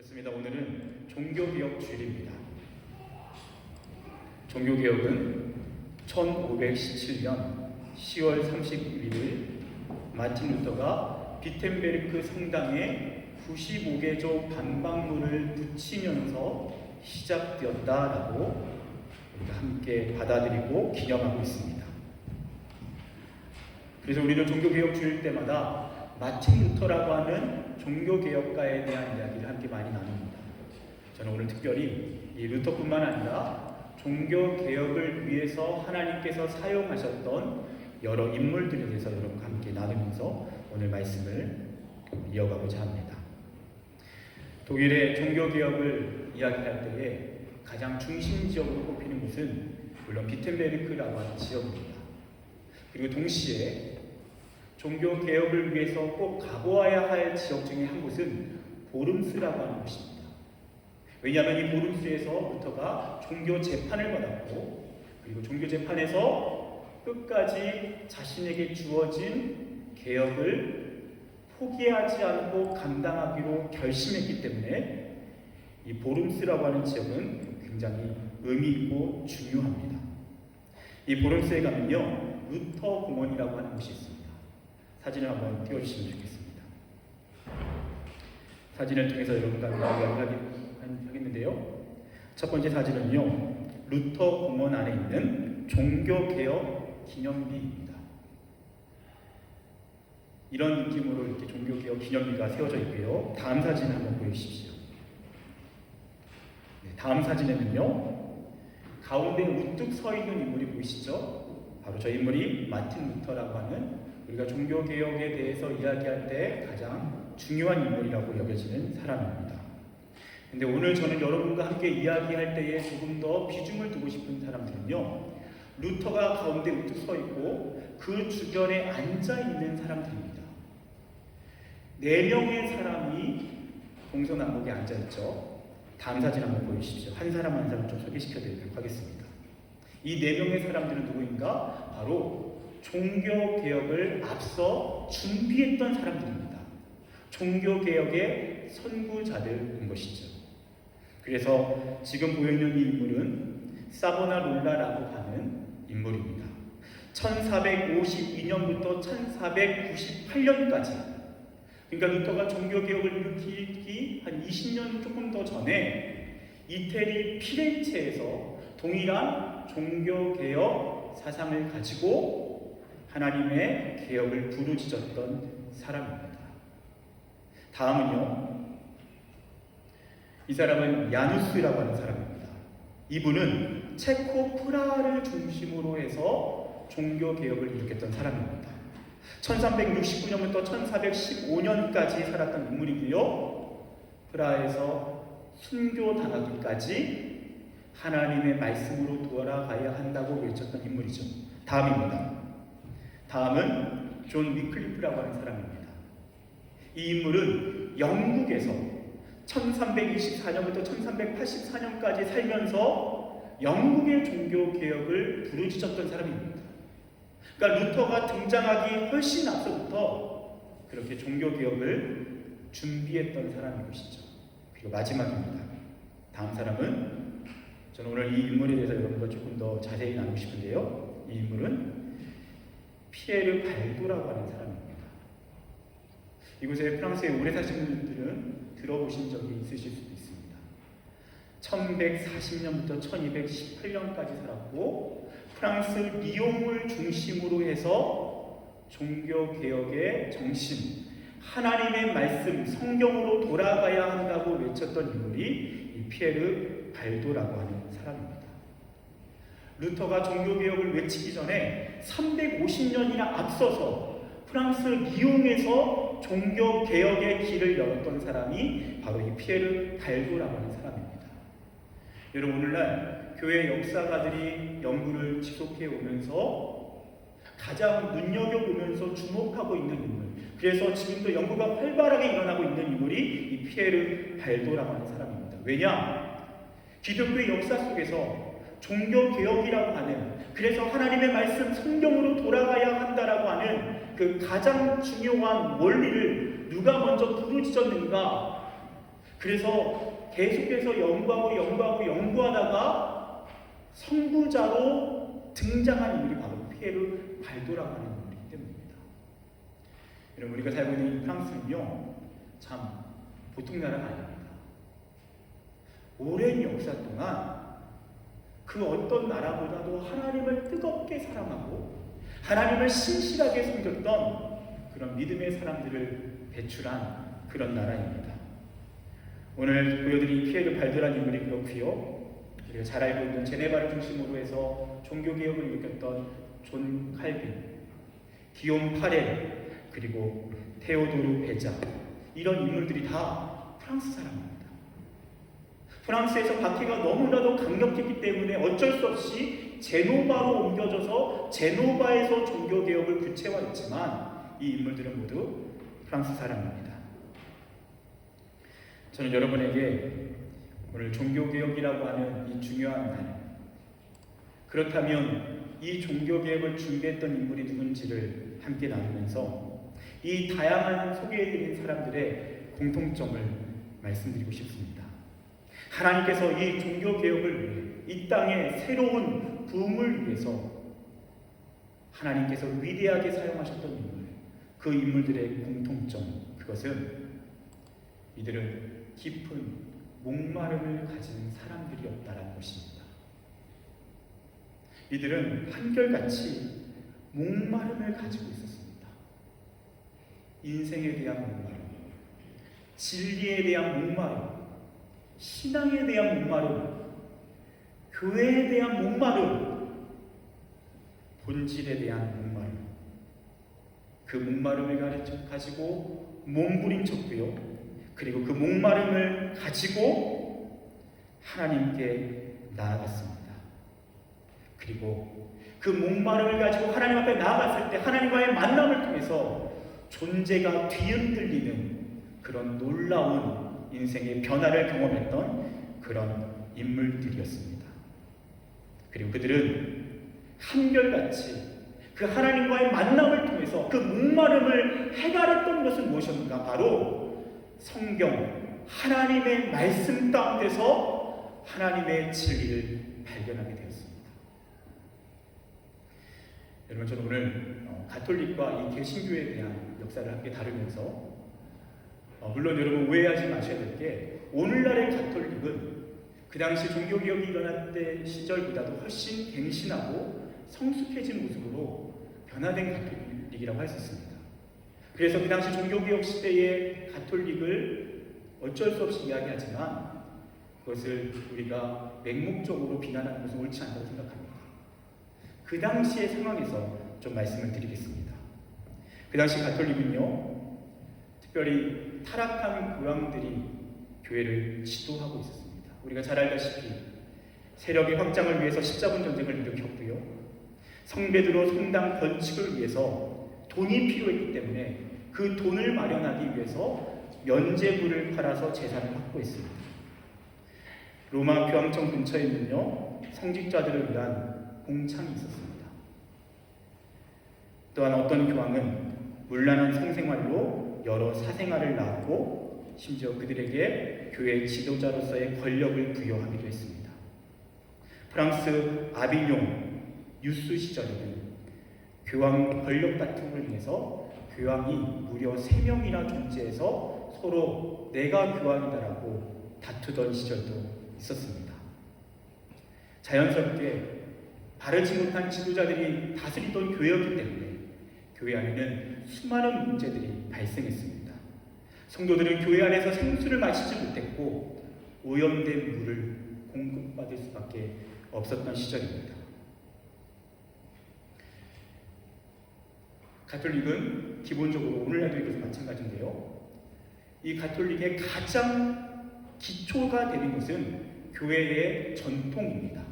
그렇습니다. 오늘은 종교개혁 주일입니다. 종교개혁은 1517년 10월 31일 마틴 루터가 비텐베르크 성당에 95개조 반박문을 붙이면서 시작되었다라고 우리가 함께 받아들이고 기념하고 있습니다. 그래서 우리는 종교개혁 주일 때마다 마틴 루터라고 하는 종교개혁가에 대한 이야기를 함께 많이 나눕니다. 저는 오늘 특별히 이 루터뿐만 아니라 종교개혁을 위해서 하나님께서 사용하셨던 여러 인물들에 대해서 여러분과 함께 나누면서 오늘 말씀을 이어가고자 합니다. 독일의 종교개혁을 이야기할 때에 가장 중심지역으로 꼽히는 곳은 물론 비텐베르크라고 하는 지역입니다. 그리고 동시에 종교개혁을 위해서 꼭 가보아야 할 지역 중에 한 곳은 보름스라고 하는 곳입니다. 왜냐하면 이 보름스에서 루터가 종교 재판을 받았고, 그리고 종교 재판에서 끝까지 자신에게 주어진 개혁을 포기하지 않고 감당하기로 결심했기 때문에 이 보름스라고 하는 지역은 굉장히 의미 있고 중요합니다. 이 보름스에 가면요, 루터 공원이라고 하는 곳이 있습니다. 사진을 한번 띄워주시면 좋겠습니다. 사진을 통해서 여러분과 이야기를 하겠는데요. 첫 번째 사진은요, 루터 공원 안에 있는 종교개혁 기념비입니다. 이런 느낌으로 이렇게 종교개혁 기념비가 세워져 있고요. 다음 사진을 한번 보여주십시오. 네, 다음 사진에는요, 가운데 우뚝 서 있는 인물이 보이시죠? 바로 저 인물이 마틴 루터라고 하는 우리가 종교개혁에 대해서 이야기할 때 가장 중요한 인물이라고 여겨지는 사람입니다. 근데 오늘 저는 여러분과 함께 이야기할 때에 조금 더 비중을 두고 싶은 사람들은요, 루터가 가운데 우뚝 서 있고 그 주변에 앉아 있는 사람들입니다. 4명의 사람이 동서남북에 앉아 있죠. 다음 사진 한번 보여주십시오. 한 사람 한 사람 좀 소개시켜 드리도록 하겠습니다. 이 4명의 사람들은 누구인가? 바로 종교개혁을 앞서 준비했던 사람들입니다. 종교개혁의 선구자들인 것이죠. 그래서 지금 보여있는 이 인물은 사보나롤라라고 하는 인물입니다. 1452년부터 1498년까지, 그러니까 루터가 종교개혁을 일으키기 한 20년 조금 더 전에 이태리 피렌체에서 동일한 종교개혁 사상을 가지고 하나님의 개혁을 부르짖었던 사람입니다. 다음은요, 이 사람은 야누스라고 하는 사람입니다. 이분은 체코 프라하를 중심으로 해서 종교개혁을 일으켰던 사람입니다. 1369년부터 1415년까지 살았던 인물이고요. 프라하에서 순교당하기까지 하나님의 말씀으로 돌아가야 한다고 외쳤던 인물이죠. 다음입니다. 다음은 존 위클리프라고 하는 사람입니다. 이 인물은 영국에서 1324년부터 1384년까지 살면서 영국의 종교개혁을 부르짖었던 사람입니다. 그러니까 루터가 등장하기 훨씬 앞서부터 그렇게 종교개혁을 준비했던 사람인 것이죠. 그리고 마지막입니다. 다음 사람은 저는 오늘 이 인물에 대해서 여러분과 조금 더 자세히 나누고 싶은데요. 이 인물은 피에르 발도라고 하는 사람입니다. 이곳에 프랑스에 오래 사신 분들은 들어보신 적이 있으실 수도 있습니다. 1140년부터 1218년까지 살았고, 프랑스 리옹을 중심으로 해서 종교개혁의 정신, 하나님의 말씀, 성경으로 돌아가야 한다고 외쳤던 인물이 이 피에르 발도라고 하는 사람입니다. 루터가 종교개혁을 외치기 전에 350년이나 앞서서 프랑스 리옹에서 종교개혁의 길을 열었던 사람이 바로 이 피에르 발도라고 하는 사람입니다. 여러분, 오늘날 교회 역사가들이 연구를 지속해 오면서 가장 눈여겨보면서 주목하고 있는 인물, 그래서 지금도 연구가 활발하게 일어나고 있는 인물이 이 피에르 발도라고 하는 사람입니다. 왜냐? 기독교의 역사 속에서 종교개혁이라고 하는, 그래서 하나님의 말씀 성경으로 돌아가야 한다라고 하는 그 가장 중요한 원리를 누가 먼저 부르짖었는가? 그래서 계속해서 연구하다가 선구자로 등장한 인물이 바로 피에르 발도라고 하는 인물이기 때문입니다. 여러분, 우리가 살고 있는 이 프랑스는요, 참 보통 나라가 아닙니다. 오랜 역사 동안 그 어떤 나라보다도 하나님을 뜨겁게 사랑하고 하나님을 신실하게 섬겼던 그런 믿음의 사람들을 배출한 그런 나라입니다. 오늘 보여드린 피에르 발도라는 인물이 그렇고요. 우리가 잘 알고 있는 제네바를 중심으로 해서 종교개혁을 일으켰던 존 칼빈, 기욤 파렐, 그리고 테오도르 베자, 이런 인물들이 다 프랑스 사람입니다. 프랑스에서 박해가 너무나도 강력했기 때문에 어쩔 수 없이 제노바로 옮겨져서 제노바에서 종교개혁을 구체화했지만 이 인물들은 모두 프랑스 사람입니다. 저는 여러분에게 오늘 종교개혁이라고 하는 이 중요한 날, 그렇다면 이 종교개혁을 준비했던 인물이 누군지를 함께 나누면서 이 다양한 소개해드린 사람들의 공통점을 말씀드리고 싶습니다. 하나님께서 이 종교개혁을 위해 이 땅의 새로운 부흥을 위해서 하나님께서 위대하게 사용하셨던 인물, 그 인물들의 공통점, 그것은 이들은 깊은 목마름을 가진 사람들이었다라는 것입니다. 이들은 한결같이 목마름을 가지고 있었습니다. 인생에 대한 목마름, 진리에 대한 목마름, 신앙에 대한 목마름, 교회에 대한 목마름, 본질에 대한 목마름, 그 목마름을 가지고 몸부림쳤고요. 그리고 그 목마름을 가지고 하나님께 나아갔습니다. 그리고 그 목마름을 가지고 하나님 앞에 나아갔을 때 하나님과의 만남을 통해서 존재가 뒤흔들리는 그런 놀라운 인생의 변화를 경험했던 그런 인물들이었습니다. 그리고 그들은 한결같이 그 하나님과의 만남을 통해서 그 목마름을 해결했던 것은 무엇인가? 바로 성경, 하나님의 말씀 가운데서 하나님의 진리를 발견하게 되었습니다. 여러분, 저는 오늘 가톨릭과 이 개신교에 대한 역사를 함께 다루면서 물론 여러분 오해하지 마셔야 될 게, 오늘날의 가톨릭은 그 당시 종교개혁이 일어날 때 시절보다도 훨씬 갱신하고 성숙해진 모습으로 변화된 가톨릭이라고 할 수 있습니다. 그래서 그 당시 종교개혁 시대의 가톨릭을 어쩔 수 없이 이야기하지만 그것을 우리가 맹목적으로 비난하는 것은 옳지 않다고 생각합니다. 그 당시의 상황에서 좀 말씀을 드리겠습니다. 그 당시 가톨릭은요, 특별히 타락한 교황들이 교회를 지도하고 있었습니다. 우리가 잘 알다시피 세력의 확장을 위해서 십자군 전쟁을 일으켰고요, 성베드로 성당 건축을 위해서 돈이 필요했기 때문에 그 돈을 마련하기 위해서 면죄부를 팔아서 재산을 확보했습니다. 로마 교황청 근처에는요, 성직자들을 위한 공창이 있었습니다. 또한 어떤 교황은 문란한 성생활로 여러 사생활을 낳았고 심지어 그들에게 교회 지도자로서의 권력을 부여하기도 했습니다. 프랑스 아비뇽 유스 시절에는 교황 권력 다툼을 인해서 교황이 무려 3명이나 존재해서 서로 내가 교황이다라고 다투던 시절도 있었습니다. 자연스럽게 바르지 못한 지도자들이 다스리던 교회였기 때문에 교회 안에는 수많은 문제들이 발생했습니다. 성도들은 교회 안에서 생수를 마시지 못했고 오염된 물을 공급받을 수밖에 없었던 시절입니다. 가톨릭은 기본적으로 오늘날도 이것도 마찬가지인데요, 이 가톨릭의 가장 기초가 되는 것은 교회의 전통입니다.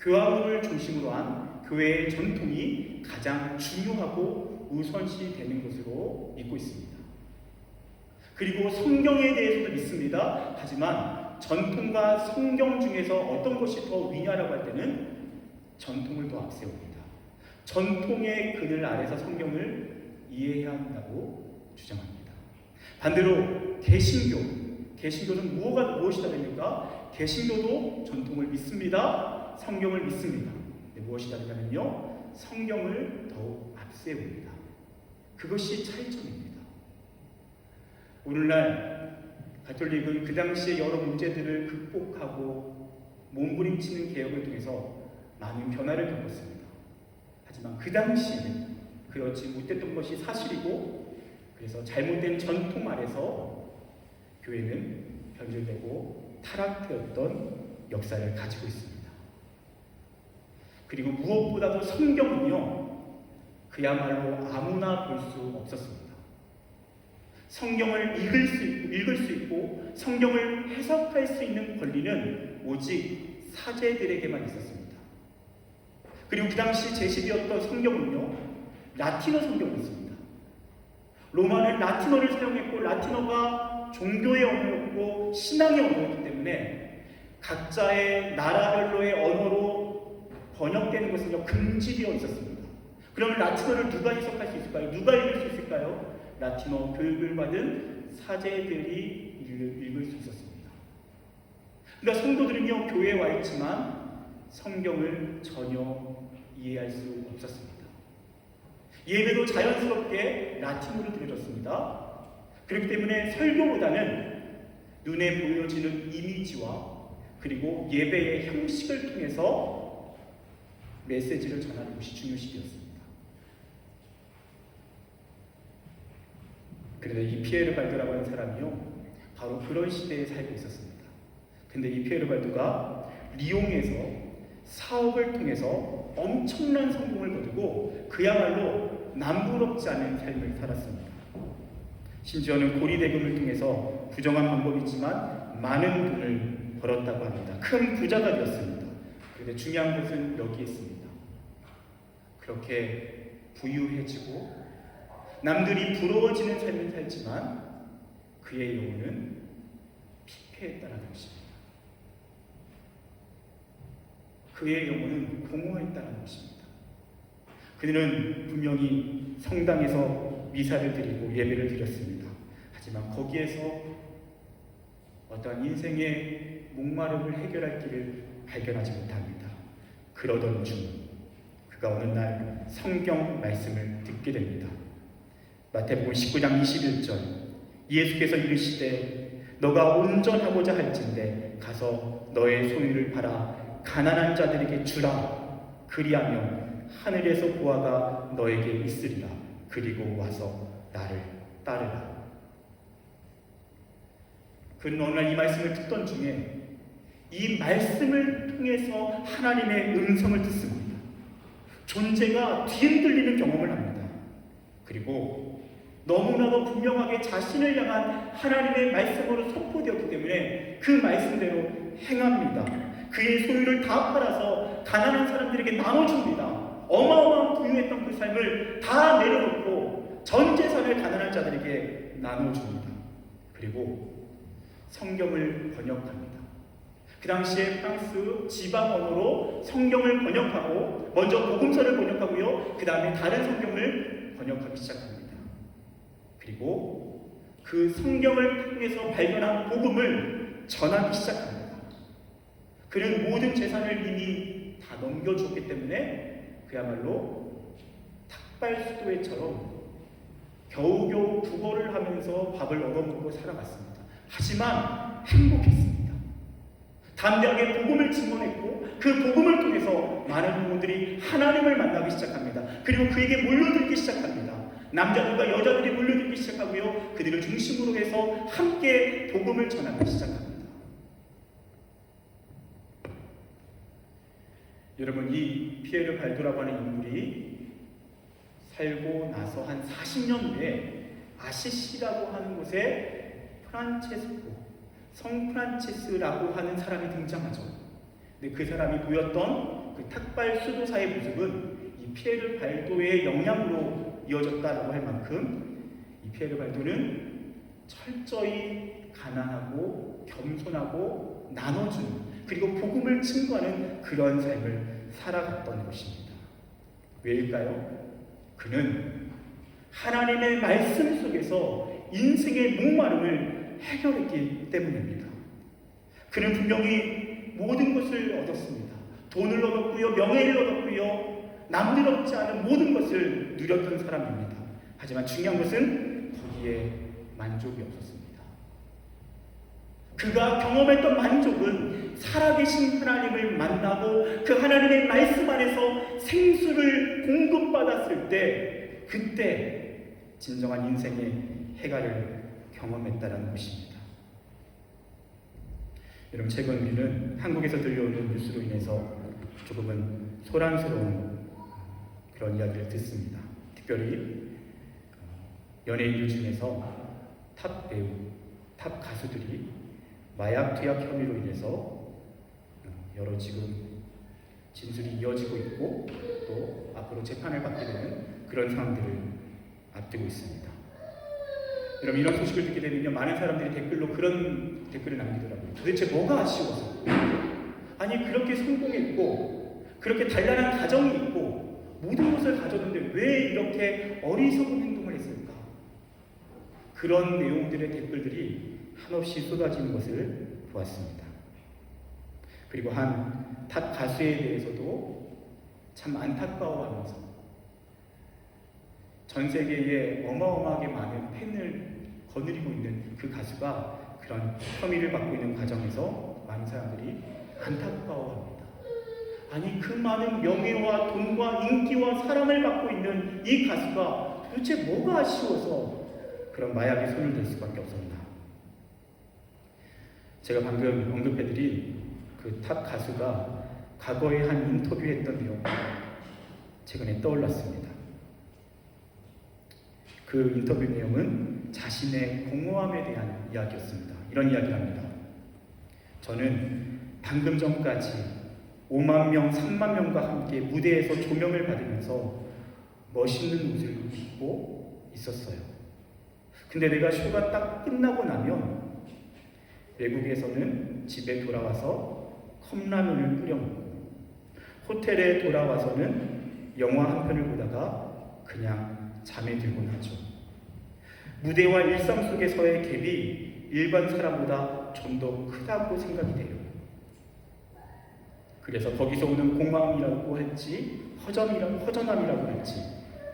교황을 중심으로 한 교회의 전통이 가장 중요하고 우선시 되는 것으로 믿고 있습니다. 그리고 성경에 대해서도 믿습니다. 하지만 전통과 성경 중에서 어떤 것이 더 위냐라고 할 때는 전통을 더 앞세웁니다. 전통의 그늘 아래서 성경을 이해해야 한다고 주장합니다. 반대로 개신교, 개신교는 무엇이다 됩니까? 개신교도 전통을 믿습니다. 성경을 믿습니다. 무엇이다 되냐면요, 성경을 더욱 앞세웁니다. 그것이 차이점입니다. 오늘날 가톨릭은 그 당시의 여러 문제들을 극복하고 몸부림치는 개혁을 통해서 많은 변화를 겪었습니다. 하지만 그 당시에는 그렇지 못했던 것이 사실이고, 그래서 잘못된 전통 아래서 교회는 변질되고 타락되었던 역사를 가지고 있습니다. 그리고 무엇보다도 성경은요, 그야말로 아무나 볼 수 없었습니다. 성경을 읽을 수 있고 성경을 해석할 수 있는 권리는 오직 사제들에게만 있었습니다. 그리고 그 당시 제10이었던 성경은요, 라틴어 성경이었습니다. 로마는 라틴어를 사용했고, 라틴어가 종교의 언어였고 신앙의 언어였기 때문에 각자의 나라별로의 언어로 번역되는 것은 금지되어 있었습니다. 그러면 라틴어를 누가 해석할 수 있을까요? 누가 읽을 수 있을까요? 라틴어 교육을 받은 사제들이 읽을 수 있었습니다. 그러니까 성도들은요, 교회에 와 있지만 성경을 전혀 이해할 수 없었습니다. 예배도 자연스럽게 라틴어로 드려졌습니다. 그렇기 때문에 설교보다는 눈에 보여지는 이미지와 그리고 예배의 형식을 통해서 메시지를 전하는 것이 중요시되었습니다. 그런데 이 피에르 발도라고 하는 사람이요, 바로 그런 시대에 살고 있었습니다. 근데 이 피에르 발도가 리옹에서 사업을 통해서 엄청난 성공을 거두고 그야말로 남부럽지 않은 삶을 살았습니다. 심지어는 고리대금을 통해서 부정한 방법이지만 많은 돈을 벌었다고 합니다. 큰 부자가 되었습니다. 그런데 중요한 것은 여기에 있습니다. 그렇게 부유해지고 남들이 부러워지는 삶을 살지만 그의 영혼은 피폐했다는 것입니다. 그의 영혼은 공허했다는 것입니다. 그는 분명히 성당에서 미사를 드리고 예배를 드렸습니다. 하지만 거기에서 어떠한 인생의 목마름을 해결할 길을 발견하지 못합니다. 그러던 중 그가 어느 날 성경 말씀을 듣게 됩니다. 마태복음 19장 21절, 예수께서 이르시되 너가 온전하고자 할진대 가서 너의 소유를 팔아 가난한 자들에게 주라. 그리하면 하늘에서 보화가 너에게 있으리라. 그리고 와서 나를 따르라. 그는 어느 날 이 말씀을 듣던 중에 이 말씀을 통해서 하나님의 음성을 듣습니다. 존재가 뒤흔들리는 경험을 합니다. 그리고 너무나도 분명하게 자신을 향한 하나님의 말씀으로 선포되었기 때문에 그 말씀대로 행합니다. 그의 소유를 다 팔아서 가난한 사람들에게 나눠줍니다. 어마어마한 부유했던 그 삶을 다 내려놓고 전 재산을 가난한 자들에게 나눠줍니다. 그리고 성경을 번역합니다. 그 당시에 프랑스 지방 언어로 성경을 번역하고, 먼저 복음서를 번역하고요, 그 다음에 다른 성경을 번역하기 시작합니다. 그리고 그 성경을 통해서 발견한 복음을 전하기 시작합니다. 그는 모든 재산을 이미 다 넘겨주었기 때문에 그야말로 탁발수도회처럼 겨우겨우 구걸을 하면서 밥을 얻어먹고 살아갔습니다. 하지만 행복했습니다. 담대하게 복음을 증언했고 그 복음을 통해서 많은 영혼들이 하나님을 만나기 시작합니다. 그리고 그에게 몰려들기 시작합니다. 남자들과 여자들이 몰려들기 시작하고요, 그들을 중심으로 해서 함께 복음을 전하기 시작합니다. 여러분, 이 피에르 발도라고 하는 인물이 살고 나서 한 40년 후에 아시시라고 하는 곳에 성 프란체스라고 하는 사람이 등장하죠. 근데 그 사람이 보였던 그 탁발 수도사의 모습은 이 피에르 발도의 영향으로 이어졌다라고 할 만큼 이 피에르 발도는 철저히 가난하고 겸손하고 나눠주는, 그리고 복음을 증거하는 그런 삶을 살아갔던 것입니다. 왜일까요? 그는 하나님의 말씀 속에서 인생의 목마름을 해결했기 때문입니다. 그는 분명히 모든 것을 얻었습니다. 돈을 얻었고요, 명예를 얻었고요, 남들 얻지 않은 모든 것을 누렸던 사람입니다. 하지만 중요한 것은 거기에 만족이 없었습니다. 그가 경험했던 만족은 살아계신 하나님을 만나고 그 하나님의 말씀 안에서 생수를 공급받았을 때, 그때 진정한 인생의 해갈을 경험했다는 것입니다. 여러분, 최근 우리는 한국에서 들려오는 뉴스로 인해서 조금은 소란스러운 그런 이야기를 듣습니다. 특별히 연예인들 중에서 탑 배우, 탑 가수들이 마약 투약 혐의로 인해서 여러 지금 진술이 이어지고 있고 또 앞으로 재판을 받게 되는 그런 상황들을 앞두고 있습니다. 여러분, 이런 소식을 듣게 되면요, 많은 사람들이 댓글로 그런 댓글을 남기더라고요. 도대체 뭐가 아쉬워서? 아니, 그렇게 성공했고 그렇게 단란한 가정이 있고 모든 것을 가졌는데 왜 이렇게 어리석은 행동을 했을까? 그런 내용들의 댓글들이 한없이 쏟아지는 것을 보았습니다. 그리고 한 탑 가수에 대해서도 참 안타까워하면서 전 세계에 어마어마하게 많은 팬을 거느리고 있는 그 가수가 그런 혐의를 받고 있는 과정에서 많은 사람들이 안타까워합니다. 아니, 그 많은 명예와 돈과 인기와 사랑을 받고 있는 이 가수가 도대체 뭐가 아쉬워서 그런 마약에 손을 댈 수밖에 없었나? 제가 방금 언급해드린 그 탑 가수가 과거에 한 인터뷰했던 내용이 최근에 떠올랐습니다. 그 인터뷰 내용은 자신의 공허함에 대한 이야기였습니다. 이런 이야기를 합니다. 저는 방금 전까지 5만 명, 3만 명과 함께 무대에서 조명을 받으면서 멋있는 옷을 입고 있었어요. 근데 내가 쇼가 딱 끝나고 나면 외국에서는 집에 돌아와서 컵라면을 끓여 먹고 호텔에 돌아와서는 영화 한 편을 보다가 그냥 잠에 들곤 하죠. 무대와 일상 속에서의 갭이 일반 사람보다 좀 더 크다고 생각이 돼요. 그래서 거기서 오는 공허함이라고 했지, 허전함이라고 했지,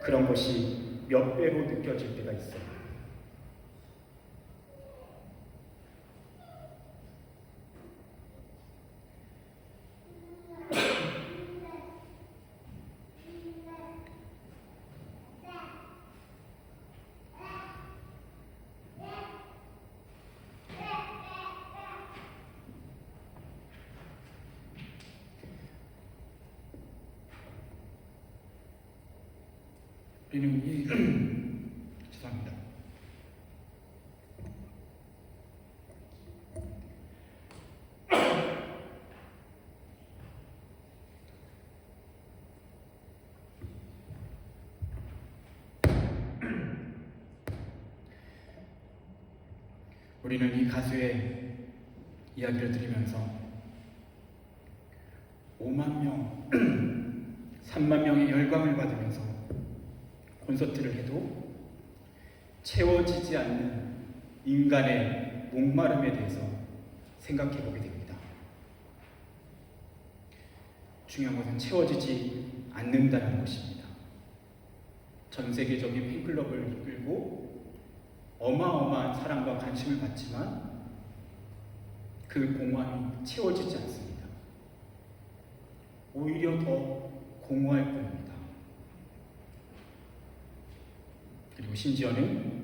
그런 것이 몇 배로 느껴질 때가 있어요. 우리는 죄송합니다. 우리는 이 가수의 이야기를 들으면서 5만 명, 3만 명의 열광을 받으면서 콘서트를 해도 채워지지 않는 인간의 목마름에 대해서 생각해 보게 됩니다. 중요한 것은 채워지지 않는다는 것입니다. 전 세계적인 팬클럽을 이끌고 어마어마한 사랑과 관심을 받지만 그 공허함이 채워지지 않습니다. 오히려 더 공허할 뿐입니다. 그리고 심지어는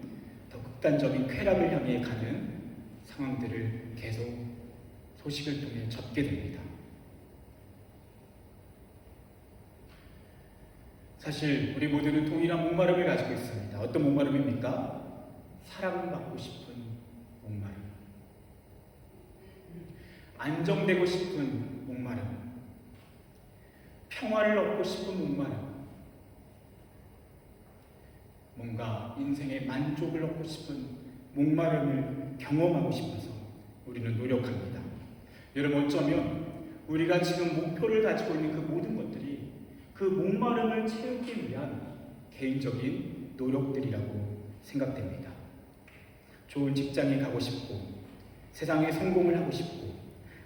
더 극단적인 쾌락을 향해 가는 상황들을 계속 소식을 통해 접게 됩니다. 사실 우리 모두는 동일한 목마름을 가지고 있습니다. 어떤 목마름입니까? 사랑받고 싶은 목마름, 안정되고 싶은 목마름, 평화를 얻고 싶은 목마름, 뭔가 인생의 만족을 얻고 싶은 목마름을 경험하고 싶어서 우리는 노력합니다. 여러분, 어쩌면 우리가 지금 목표를 가지고 있는 그 모든 것들이 그 목마름을 채우기 위한 개인적인 노력들이라고 생각됩니다. 좋은 직장에 가고 싶고, 세상에 성공을 하고 싶고,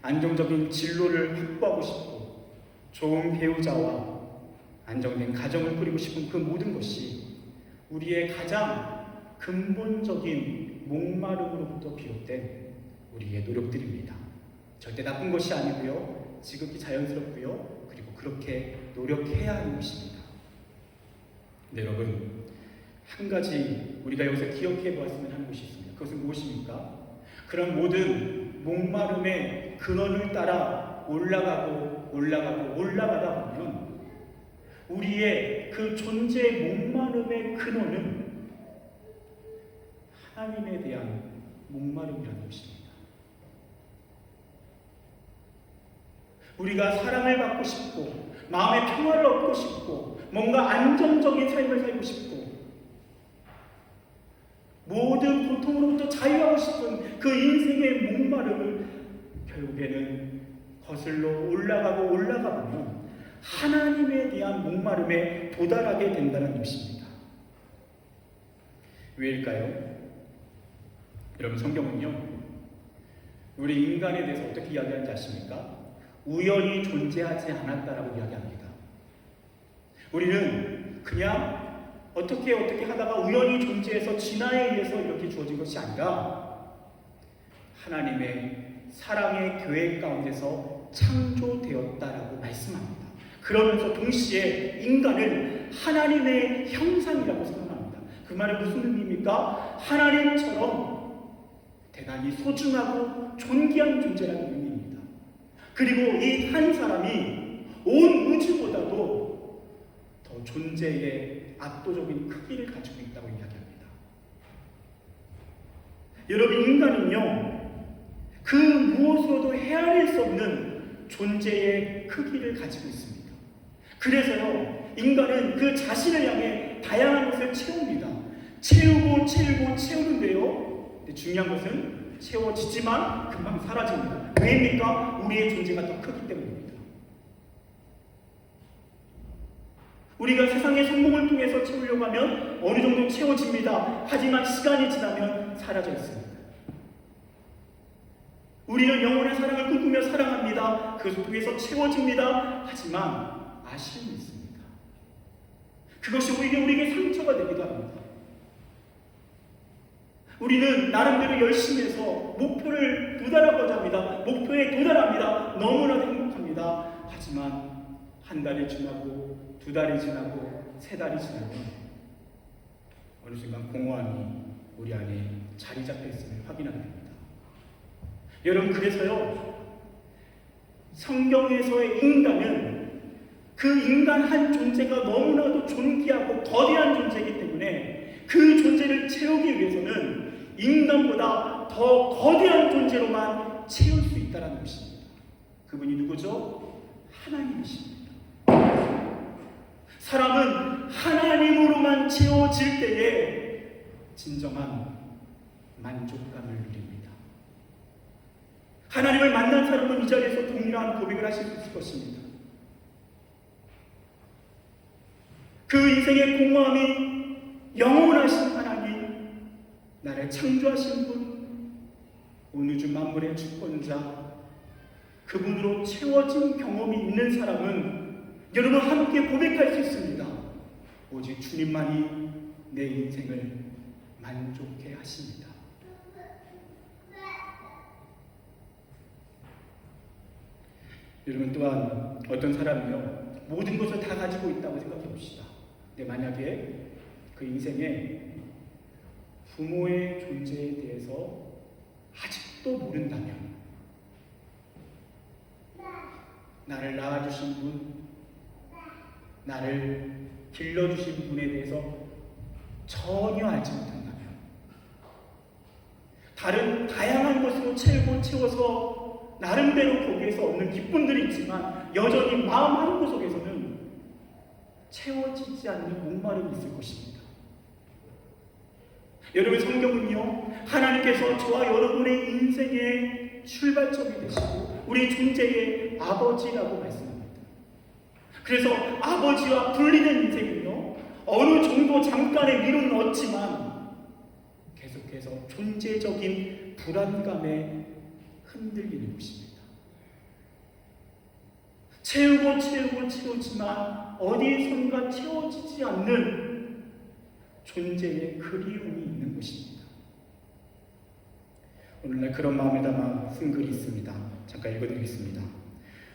안정적인 진로를 확보하고 싶고, 좋은 배우자와 안정된 가정을 꾸리고 싶은 그 모든 것이 우리의 가장 근본적인 목마름으로부터 비롯된 우리의 노력들입니다. 절대 나쁜 것이 아니고요, 지극히 자연스럽고요, 그리고 그렇게 노력해야 하는 것입니다. 네, 여러분, 한 가지 우리가 여기서 기억해 보았으면 하는 것이 있습니다. 그것은 무엇입니까? 그런 모든 목마름의 근원을 따라 올라가다 보면 우리의 그 존재의 목마름의 근원은 하나님에 대한 목마름이라는 것입니다. 우리가 사랑을 받고 싶고, 마음의 평화를 얻고 싶고, 뭔가 안정적인 삶을 살고 싶고, 모든 고통으로부터 자유하고 싶은 그 인생의 목마름을 결국에는 거슬러 올라가 보면 하나님에 대한 목마름에 도달하게 된다는 것입니다. 왜일까요? 여러분, 성경은요, 우리 인간에 대해서 어떻게 이야기하는지 아십니까? 우연히 존재하지 않았다라고 이야기합니다. 우리는 그냥 어떻게 하다가 우연히 존재해서 진화에 의해서 이렇게 주어진 것이 아니라 하나님의 사랑의 계획 가운데서 창조되었다라고 말씀합니다. 그러면서 동시에 인간을 하나님의 형상이라고 선언합니다. 그 말은 무슨 의미입니까? 하나님처럼 대단히 소중하고 존귀한 존재라는 의미입니다. 그리고 이 한 사람이 온 우주보다도 더 존재의 압도적인 크기를 가지고 있다고 이야기합니다. 여러분, 인간은요, 그 무엇으로도 헤아릴 수 없는 존재의 크기를 가지고 있습니다. 그래서요, 인간은 그 자신을 향해 다양한 것을 채웁니다. 채우는데요, 중요한 것은 채워지지만 금방 사라집니다. 왜입니까? 우리의 존재가 더 크기 때문입니다. 우리가 세상의 성공을 통해서 채우려고 하면 어느 정도 채워집니다. 하지만 시간이 지나면 사라져 있습니다. 우리는 영원한 사랑을 꿈꾸며 사랑합니다. 그것을 통해서 채워집니다. 하지만 아쉬움이 있습니다. 그것이 오히려 우리에게 상처가 되기도 합니다. 우리는 나름대로 열심히 해서 목표를 도달하고자 합니다. 목표에 도달합니다. 너무나 행복합니다. 하지만 한 달이 지나고, 두 달이 지나고, 세 달이 지나면 어느 순간 공허함이 우리 안에 자리 잡혀 있음을 확인하게 됩니다. 여러분, 그래서요, 성경에서의 인간은 그 인간 한 존재가 너무나도 존귀하고 거대한 존재이기 때문에 그 존재를 채우기 위해서는 인간보다 더 거대한 존재로만 채울 수 있다는 것입니다. 그분이 누구죠? 하나님이십니다. 사람은 하나님으로만 채워질 때에 진정한 만족감을 누립니다. 하나님을 만난 사람은 이 자리에서 동일한 고백을 하실 수 있을 것입니다. 그 인생의 공허함이 영원하신 하나님, 나를 창조하신 분, 온 우주 만물의 주권자, 그분으로 채워진 경험이 있는 사람은 여러분 함께 고백할 수 있습니다. 오직 주님만이 내 인생을 만족해 하십니다. 여러분, 또한 어떤 사람이요, 모든 것을 다 가지고 있다고 생각해 봅시다. 근데 만약에 그 인생에 부모의 존재에 대해서 아직도 모른다면, 나를 낳아주신 분, 나를 길러주신 분에 대해서 전혀 알지 못한다면, 다른 다양한 것으로 채워서 나름대로 거기에서 얻는 기쁨들이 있지만 여전히 마음 한구석에서는 채워지지 않는 목마름이 있을 것입니다. 여러분, 성경은요, 하나님께서 저와 여러분의 인생의 출발점이 되시고 우리 존재의 아버지라고 말씀합니다. 그래서 아버지와 분리된 인생은요, 어느 정도 잠깐의 위로는 얻지만 계속 계속해서 존재적인 불안감에 흔들리는 것입니다. 채우지만 어디선가 채워지지 않는 존재의 그리움이 있는 것입니다. 오늘날 그런 마음을 담아 쓴 글이 있습니다. 잠깐 읽어드리겠습니다.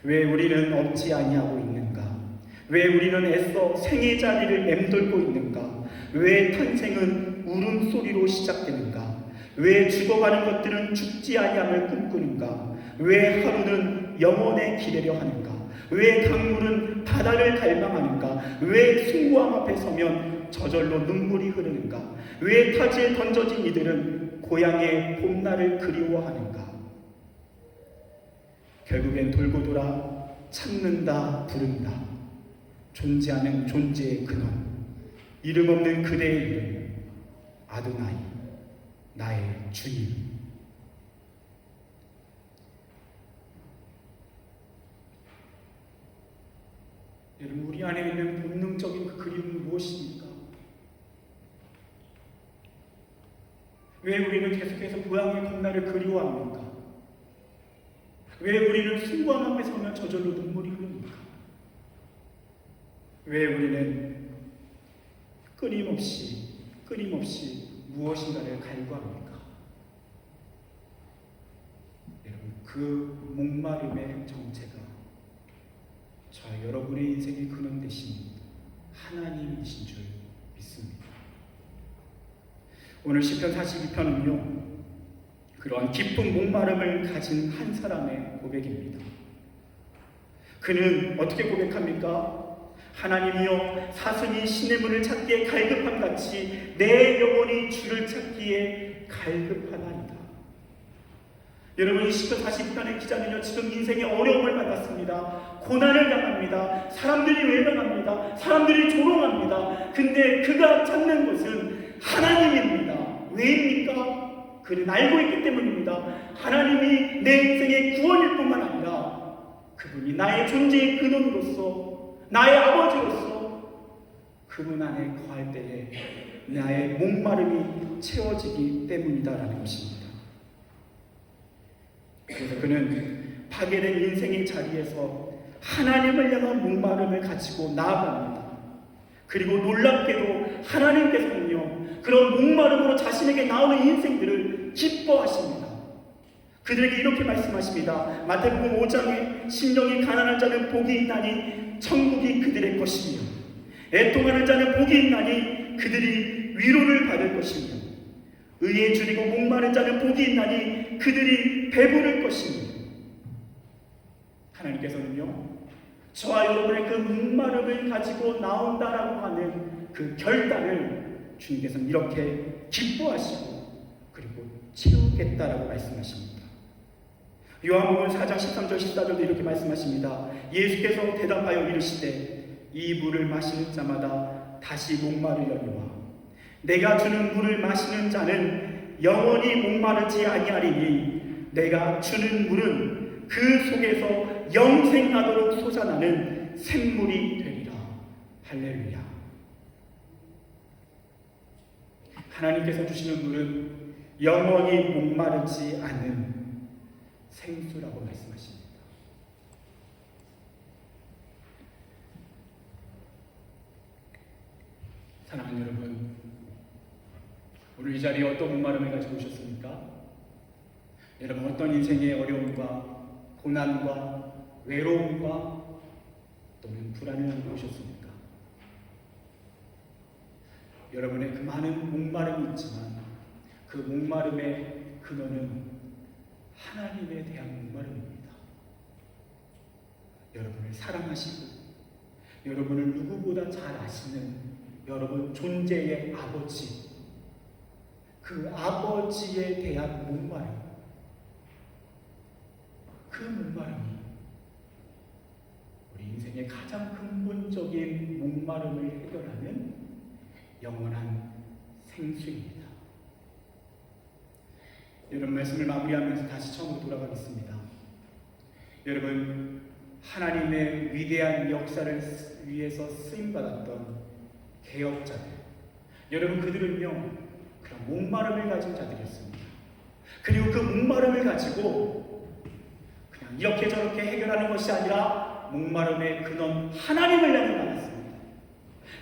왜 우리는 없지 아니하고 있는가? 왜 우리는 애써 생의 자리를 맴돌고 있는가? 왜 탄생은 울음소리로 시작되는가? 왜 죽어가는 것들은 죽지 아니함을 꿈꾸는가? 왜 하루는 영원에 기대려 하는가? 왜 강물은 바다를 갈망하는가? 왜 숭고함 앞에 서면 저절로 눈물이 흐르는가? 왜 타지에 던져진 이들은 고향의 봄날을 그리워하는가? 결국엔 돌고 돌아 찾는다, 부른다. 존재하는 존재의 근원, 이름 없는 그대의 이름, 아도나이, 나의 주님. 여러분, 우리 안에 있는 본능적인 그 그리움은 무엇입니까? 왜 우리는 계속해서 고향의 봄날을 그리워합니까? 왜 우리는 숭고함 앞에 서면 저절로 눈물이 흐릅니까? 왜 우리는 끊임없이 무엇인가를 갈구합니까? 여러분, 그 목마름의 정체가 저와 여러분의 인생의 근원 되신 하나님이신 줄 믿습니다. 오늘 시편 42편은요, 그러한 깊은 목마름을 가진 한 사람의 고백입니다. 그는 어떻게 고백합니까? 하나님이여, 사슴이 신의 문을 찾기에 갈급함 같이 내 영혼이 주를 찾기에 갈급하나이다. 여러분, 이 시편 42편의 기자는요, 지금 인생의 어려움을 만났습니다. 고난을 당합니다. 사람들이 외면합니다. 사람들이 조롱합니다. 근데 그가 찾는 것은 하나님입니다. 왜입니까? 그는 알고 있기 때문입니다. 하나님이 내 인생의 구원일 뿐만 아니라 그분이 나의 존재의 근원으로서, 나의 아버지로서 그분 안에 거할 때에 나의 목마름이 채워지기 때문이다라는 것입니다. 그래서 그는 파괴된 인생의 자리에서 하나님을 향한 목마름을 가지고 나아갑니다. 그리고 놀랍게도 하나님께서는요, 그런 목마름으로 자신에게 나오는 인생들을 기뻐하십니다. 그들에게 이렇게 말씀하십니다. 마태복음 5장에 심령이 가난한 자는 복이 있나니 천국이 그들의 것이며, 애통하는 자는 복이 있나니 그들이 위로를 받을 것이며, 의에 줄이고 목마른 자는 복이 있나니 그들이 배부를 것이며. 하나님께서는요, 저와 여러분의 그 목마름을 가지고 나온다라고 하는 그 결단을 주님께서는 이렇게 기뻐하시고 그리고 채우겠다라고 말씀하십니다. 요한복음 4장 13절 14절도 이렇게 말씀하십니다. 예수께서 대답하여 이르시되 이 물을 마시는 자마다 다시 목마르려니와 내가 주는 물을 마시는 자는 영원히 목마르지 아니하리니 내가 주는 물은 그 속에서 영생하도록 솟아나는 샘물이 되리라. 할렐루야. 하나님께서 주시는 물은 영원히 목마르지 않는 생수라고 말씀하십니다. 사랑하는 여러분, 오늘 이 자리에 어떤 목마름을 가지고 오셨습니까? 여러분, 어떤 인생의 어려움과 고난과 외로움과 또는 불안을 가지고 오셨습니까? 여러분의 그 많은 목마름이 있지만 그 목마름의 근원은 하나님에 대한 목마름입니다. 여러분을 사랑하시고 여러분을 누구보다 잘 아시는 여러분 존재의 아버지, 그 아버지에 대한 목마름, 그 목마름이 우리 인생의 가장 근본적인 목마름을 해결하는 영원한 생수입니다. 여러분, 말씀을 마무리하면서 다시 처음으로 돌아가겠습니다. 여러분, 하나님의 위대한 역사를 위해서 쓰임받았던 개혁자들, 여러분, 그들은요, 그런 목마름을 가진 자들이었습니다. 그리고 그 목마름을 가지고 그냥 이렇게 저렇게 해결하는 것이 아니라 목마름의 근원 하나님을 향해 나갔습니다.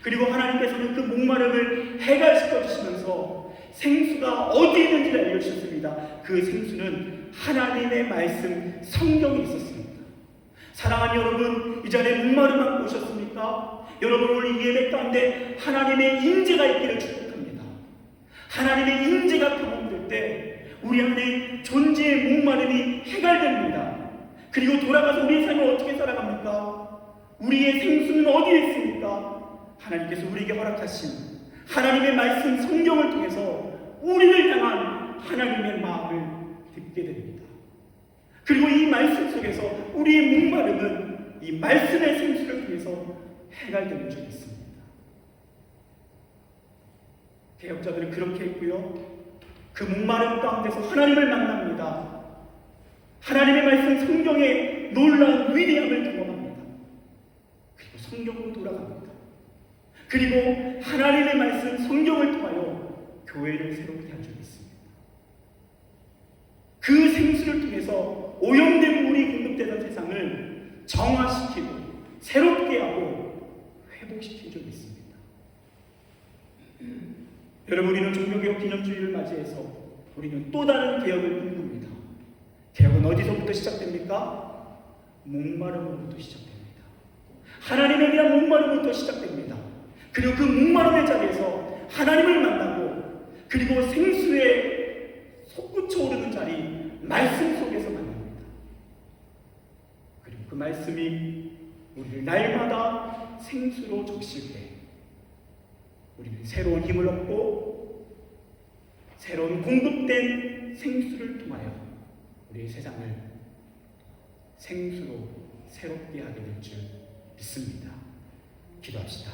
그리고 하나님께서는 그 목마름을 해결시켜 주시면서 생수가 어디 있는지를 알려주셨습니다. 그 생수는 하나님의 말씀 성경에 있었습니다. 사랑하는 여러분, 이 자리에 목마름 안고 오셨습니까? 여러분, 오늘 이 예배 가운데 하나님의 인재가 있기를 축복합니다. 하나님의 인재가 경험될 때 우리 안에 존재의 목마름이 해결됩니다. 그리고 돌아가서 우리의 삶을 어떻게 살아갑니까? 우리의 생수는 어디에 있습니까? 하나님께서 우리에게 허락하신 하나님의 말씀 성경을 통해서 우리를 향한 하나님의 마음을 듣게 됩니다. 그리고 이 말씀 속에서 우리의 목마름은 이 말씀의 생수를 통해서 해결되는 줄이 있습니다. 개혁자들은 그렇게 했고요. 그 목마름 가운데서 하나님을 만납니다. 하나님의 말씀 성경의 놀라운 위대함을 경험합니다. 그리고 성경으로 돌아갑니다. 그리고 하나님의 말씀 성경을 통하여 교회를 새롭게 한 적이 있습니다. 그 생수를 통해서 오염된 물이 공급되던 세상을 정화시키고 새롭게 하고 회복시킨 적이 있습니다. 여러분, 우리는 종교개혁 기념주의를 맞이해서 우리는 또 다른 개혁을 꿈꿉니다. 개혁은 어디서부터 시작됩니까? 목마름으로부터 시작됩니다. 하나님에 대한 목마름부터 시작됩니다. 그리고 그 목마름의 자리에서 하나님을 만나고 그리고 생수에 솟구쳐 오르는 자리 말씀 속에서 만납니다. 그리고 그 말씀이 우리를 날마다 생수로 적실 때 우리는 새로운 힘을 얻고 새로운 공급된 생수를 통하여 우리의 세상을 생수로 새롭게 하게 될 줄 믿습니다. 기도합시다.